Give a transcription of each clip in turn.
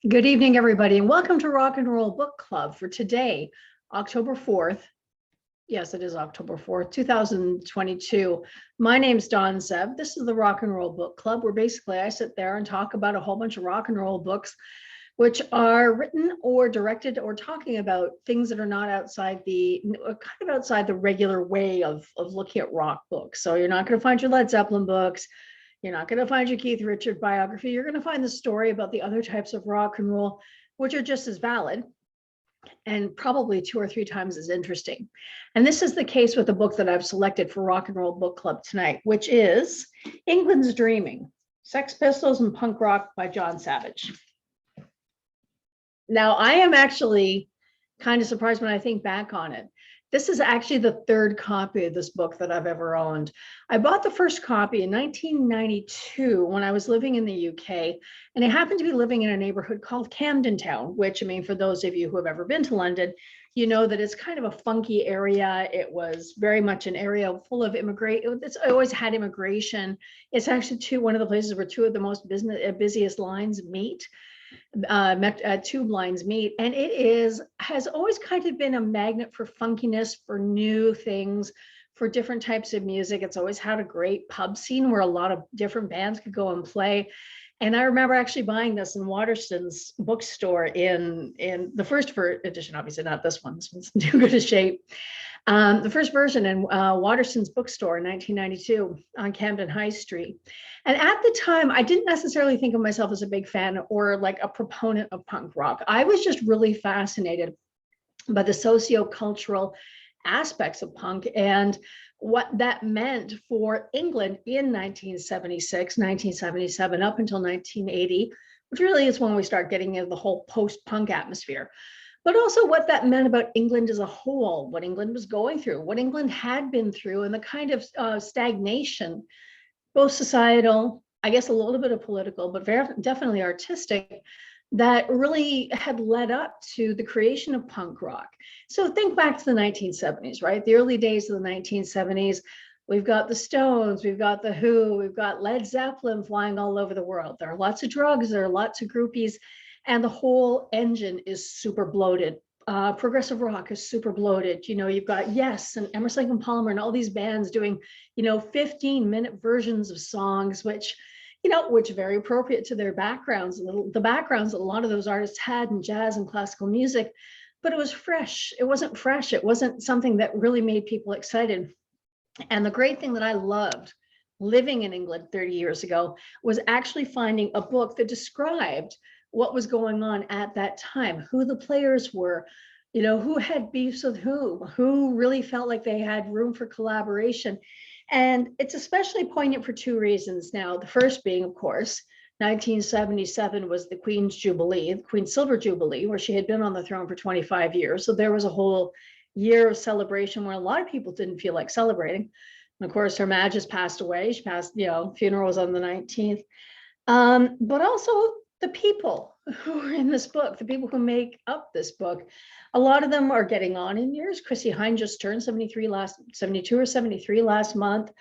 Good evening, everybody, and welcome to Rock and Roll Book Club for today, October 4th. Yes, it is October 4th, 2022. My name's Jon Savage. This is the Rock and Roll Book Club, where basically I sit there and talk about a whole bunch of rock and roll books, which are written or directed or talking about things that are not outside the regular way of looking at rock books. So you're not going to find your Led Zeppelin books. You're not going to find your Keith Richards biography. You're going to find the story about the other types of rock and roll, which are just as valid and probably 2 or 3 times as interesting. And this is the case with the book that I've selected for Rock and Roll Book Club tonight, which is England's Dreaming, Sex Pistols and Punk Rock by Jon Savage. Now, I am actually kind of surprised when I think back on it. This is actually the 3rd copy of this book that I've ever owned. I bought the first copy in 1992 when I was living in the UK, and I happened to be living in a neighborhood called Camden Town, which, I mean, for those of you who have ever been to London, you know that it's kind of a funky area. It was very much an area full of It's always had immigration. It's actually one of the places where 2 of the most busiest lines meet. Tube lines meet, and has always kind of been a magnet for funkiness, for new things, for different types of music. It's always had a great pub scene where a lot of different bands could go and play. And I remember actually buying this in Waterston's bookstore in the first edition, obviously not this one. This one's in too good a shape. The first version in Waterston's bookstore in 1992 on Camden High Street. And at the time, I didn't necessarily think of myself as a big fan or like a proponent of punk rock. I was just really fascinated by the socio-cultural aspects of punk and what that meant for England in 1976, 1977, up until 1980, which really is when we start getting into the whole post-punk atmosphere. But also what that meant about England as a whole, what England was going through, what England had been through, and the kind of stagnation, both societal, I guess a little bit of political, but very definitely artistic, that really had led up to the creation of punk rock. So think back to the 1970s, right? The early days of the 1970s. We've got the Stones, we've got the Who, we've got Led Zeppelin flying all over the world. There are lots of drugs, there are lots of groupies, and the whole engine is super bloated. Progressive rock is super bloated. You know, you've got Yes and Emerson and Palmer and all these bands doing, 15-minute versions of songs, which are very appropriate to their backgrounds, the backgrounds that a lot of those artists had in jazz and classical music. But it was fresh. It wasn't fresh. It wasn't something that really made people excited. And the great thing that I loved living in England 30 years ago was actually finding a book that described what was going on at that time, who the players were, who had beefs with who really felt like they had room for collaboration. And it's especially poignant for 2 reasons now. The first being, of course, 1977 was the Queens Jubilee, the Queen's Silver Jubilee, where she had been on the throne for 25 years. So there was a whole year of celebration where a lot of people didn't feel like celebrating. And of course, Her Majesty passed away. She passed, funeral was on the 19th. But also the people who are in this book, the people who make up this book, a lot of them are getting on in years. Chrissie Hynde just turned 72 or 73 last month.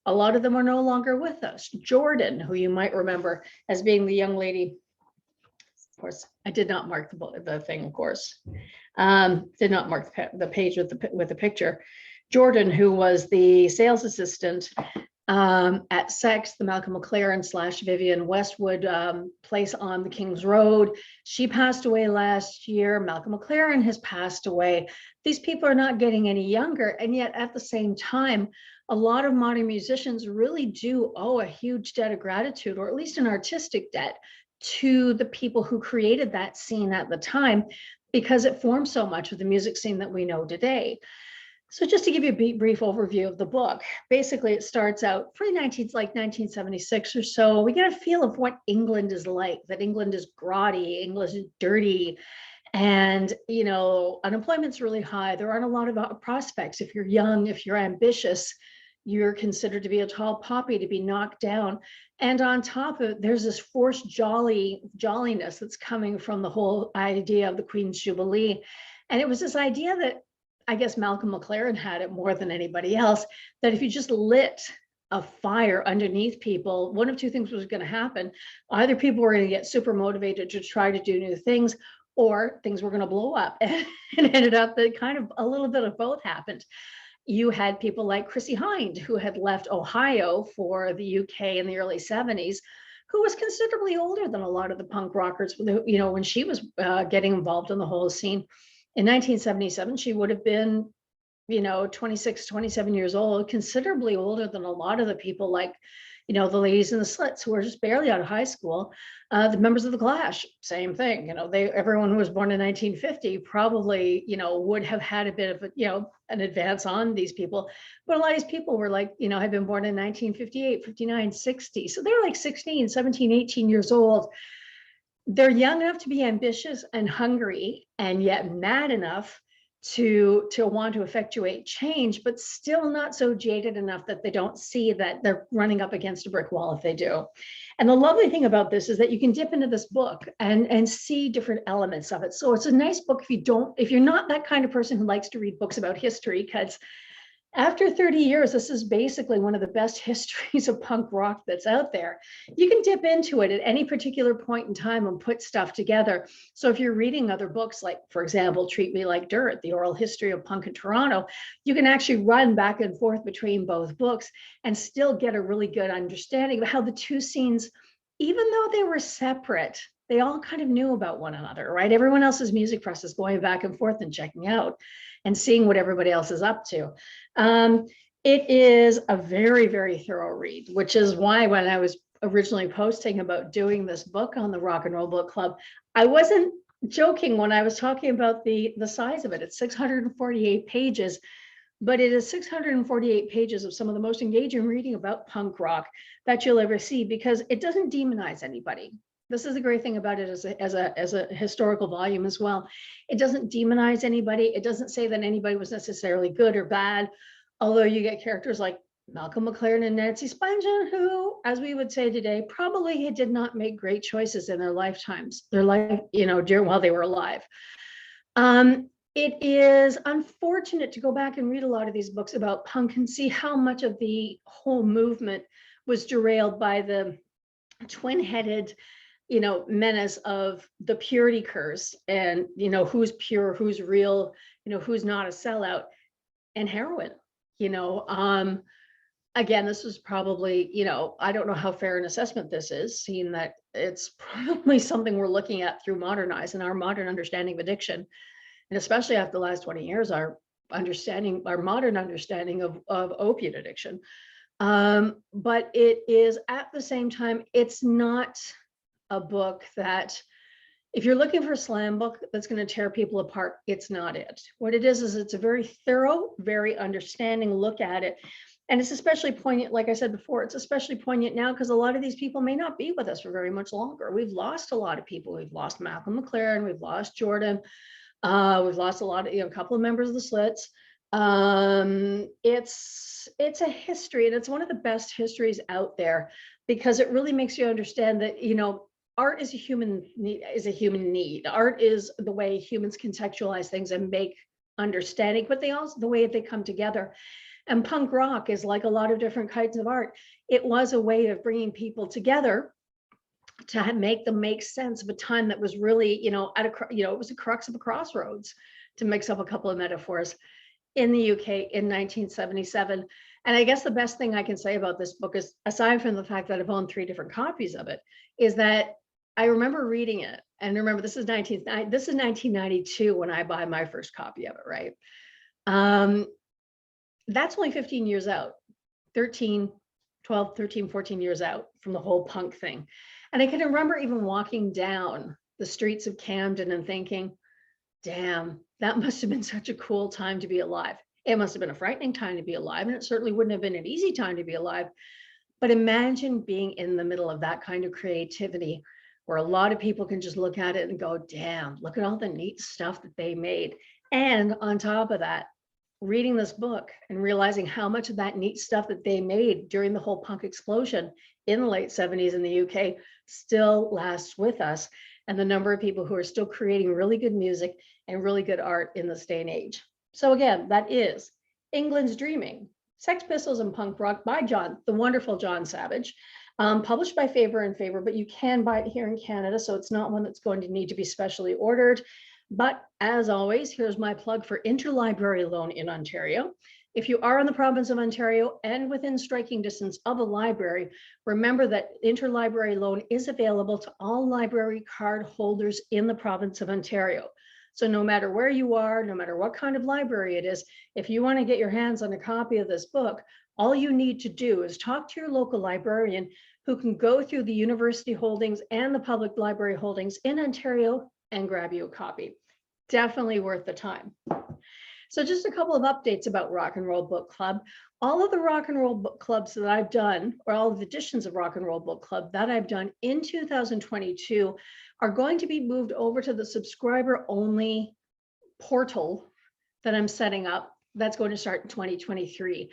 A lot of them are no longer with us. Jordan, who you might remember as being the young lady. Of course, I did not mark the thing, of course. Did not mark the page with the picture. Jordan, who was the sales assistant at Sex, the Malcolm McLaren / Vivienne Westwood place on the King's Road. She passed away last year. Malcolm McLaren has passed away. These people are not getting any younger. And yet at the same time, a lot of modern musicians really do owe a huge debt of gratitude, or at least an artistic debt, to the people who created that scene at the time, because it formed so much of the music scene that we know today. So just to give you a brief overview of the book, basically it starts out like 1976 or so. We get a feel of what England is like, that England is grotty, England is dirty, and unemployment's really high. There aren't a lot of prospects. If you're young, if you're ambitious, you're considered to be a tall poppy, to be knocked down. And on top of it, there's this forced jolliness that's coming from the whole idea of the Queen's Jubilee. And it was this idea that I guess Malcolm McLaren had it more than anybody else, that if you just lit a fire underneath people, one of two things was going to happen. Either people were going to get super motivated to try to do new things, or things were going to blow up. And it ended up that kind of a little bit of both happened. You had people like Chrissie Hynde, who had left Ohio for the UK in the early 70s, who was considerably older than a lot of the punk rockers, you know, when she was getting involved in the whole scene. In 1977, she would have been, you know, 26, 27 years old, considerably older than a lot of the people like, you know, the ladies in the Slits who were just barely out of high school. The members of the Clash, same thing. You know, everyone who was born in 1950 probably, you know, would have had a bit of, you know, an advance on these people. But a lot of these people were like, you know, had been born in 1958, 59, 60. So they're like 16, 17, 18 years old. They're young enough to be ambitious and hungry, and yet mad enough to want to effectuate change, but still not so jaded enough that they don't see that they're running up against a brick wall if they do. And the lovely thing about this is that you can dip into this book and see different elements of it. So it's a nice book if you're not that kind of person who likes to read books about history, because after 30 years, this is basically one of the best histories of punk rock that's out there. You can dip into it at any particular point in time and put stuff together. So if you're reading other books, like, for example, Treat Me Like Dirt, The Oral History of Punk in Toronto, you can actually run back and forth between both books and still get a really good understanding of how the two scenes, even though they were separate, they all kind of knew about one another, right? Everyone else's music press is going back and forth and checking out and seeing what everybody else is up to. It is a very, very thorough read, which is why when I was originally posting about doing this book on the Rock and Roll Book Club, I wasn't joking when I was talking about the size of it. It's 648 pages, but it is 648 pages of some of the most engaging reading about punk rock that you'll ever see, because it doesn't demonize anybody. This is the great thing about it as a historical volume as well. It doesn't demonize anybody. It doesn't say that anybody was necessarily good or bad, although you get characters like Malcolm McLaren and Nancy Spungen, who, as we would say today, probably did not make great choices in their lifetimes, you know, while they were alive. It is unfortunate to go back and read a lot of these books about punk and see how much of the whole movement was derailed by the twin-headed, you know, menace of the purity curse, and, you know, who's pure, who's real, you know, who's not a sellout, and heroin, you know. Again, this was probably, you know, I don't know how fair an assessment this is, seeing that it's probably something we're looking at through modern eyes and our modern understanding of addiction. And especially after the last 20 years, our modern understanding of opiate addiction. But it is, at the same time, it's not a book that, if you're looking for a slam book that's going to tear people apart, it's not it. What it is it's a very thorough, very understanding look at it. And it's especially poignant, like I said before, it's especially poignant now because a lot of these people may not be with us for very much longer. We've lost a lot of people. We've lost Malcolm McLaren, we've lost Jordan, we've lost a lot of, you know, a couple of members of the Slits. It's a history, and it's one of the best histories out there, because it really makes you understand that, you know, art is a human need. Art is the way humans contextualize things and make understanding, but they also the way they come together. And punk rock is like a lot of different kinds of art. It was a way of bringing people together to make them make sense of a time that was really, you know, it was a crux of a crossroads, to mix up a couple of metaphors, in the UK in 1977. And I guess the best thing I can say about this book is, aside from the fact that I've owned 3 different copies of it, is that I remember reading it. And remember, this is 1992 when I buy my first copy of it, right? That's only 15 years out, 13, 14 years out from the whole punk thing. And I can remember even walking down the streets of Camden and thinking, damn, that must have been such a cool time to be alive. It must have been a frightening time to be alive, and it certainly wouldn't have been an easy time to be alive. But imagine being in the middle of that kind of creativity, where a lot of people can just look at it and go, damn, look at all the neat stuff that they made. And on top of that, reading this book and realizing how much of that neat stuff that they made during the whole punk explosion in the late 70s in the UK still lasts with us, and the number of people who are still creating really good music and really good art in this day and age. So again, that is England's Dreaming Sex Pistols and Punk Rock by the wonderful Jon Savage, published by Faber and Faber, but you can buy it here in Canada, so it's not one that's going to need to be specially ordered. But as always, here's my plug for interlibrary loan in Ontario. If you are in the province of Ontario and within striking distance of a library, remember that interlibrary loan is available to all library card holders in the province of Ontario. So no matter where you are, no matter what kind of library it is, if you want to get your hands on a copy of this book, all you need to do is talk to your local librarian who can go through the university holdings and the public library holdings in Ontario and grab you a copy. Definitely worth the time. So just a couple of updates about Rock and Roll Book Club. All of the Rock and Roll Book Clubs that I've done, or all of the editions of Rock and Roll Book Club that I've done in 2022 are going to be moved over to the subscriber only portal that I'm setting up. That's going to start in 2023.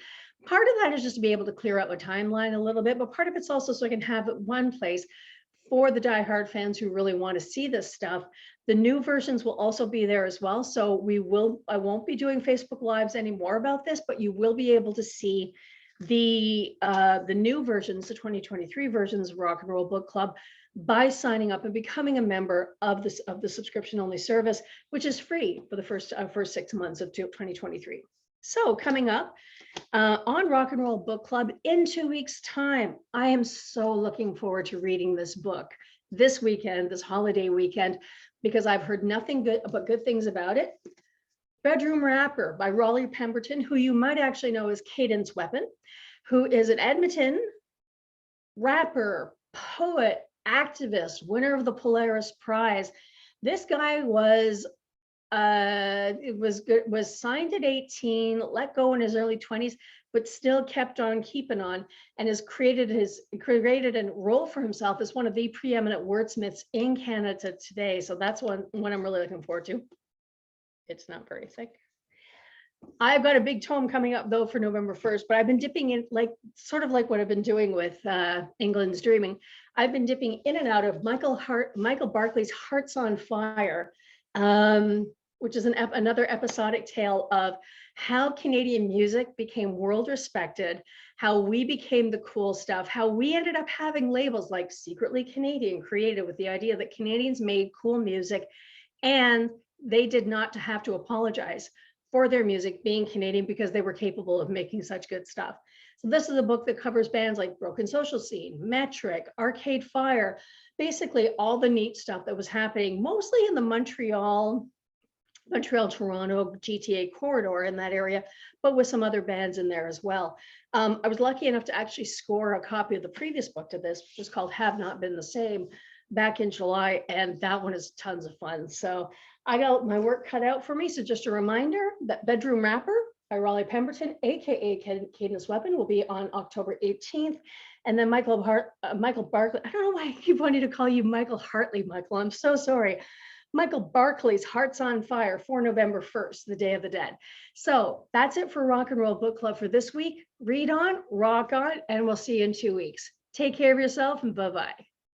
Part of that is just to be able to clear out my timeline a little bit, but part of it's also so I can have it one place for the diehard fans who really want to see this stuff. The new versions will also be there as well. So I won't be doing Facebook Lives anymore about this, but you will be able to see the new versions, the 2023 versions of Rock and Roll Book Club by signing up and becoming a member of the subscription only service, which is free for the first 6 months of 2023. So coming up on Rock and Roll Book Club in 2 weeks' time, I am so looking forward to reading this book this weekend, this holiday weekend, because I've heard nothing but good things about it. Bedroom Rapper by Raleigh Pemberton, who you might actually know as Cadence Weapon, who is an Edmonton rapper, poet, activist, winner of the Polaris Prize. This guy was signed at 18, let go in his early 20s, but still kept on keeping on, and has created a role for himself as one of the preeminent wordsmiths in Canada today. So that's one I'm really looking forward to. It's not very thick. I've got a big tome coming up though for November 1st, but I've been dipping in sort of like what I've been doing with England's Dreaming. I've been dipping in and out of Michael Barclay's Hearts on Fire, which is another episodic tale of how Canadian music became world respected, how we became the cool stuff, how we ended up having labels like Secretly Canadian created with the idea that Canadians made cool music and they did not have to apologize for their music being Canadian because they were capable of making such good stuff. So this is a book that covers bands like Broken Social Scene, Metric, Arcade Fire, basically all the neat stuff that was happening mostly in the Montreal, Toronto, GTA corridor in that area, but with some other bands in there as well. I was lucky enough to actually score a copy of the previous book to this, which is called Have Not Been the Same, back in July, and that one is tons of fun. So I got my work cut out for me. So just a reminder that Bedroom Rapper by Raleigh Pemberton, aka Cadence Weapon, will be on October 18th. And then Michael Barclay, I don't know why I keep wanting to call you Michael Hartley, Michael, I'm so sorry. Michael Barclay's Hearts on Fire for November 1st, the Day of the Dead. So that's it for Rock and Roll Book Club for this week. Read on, rock on, and we'll see you in 2 weeks. Take care of yourself and bye-bye.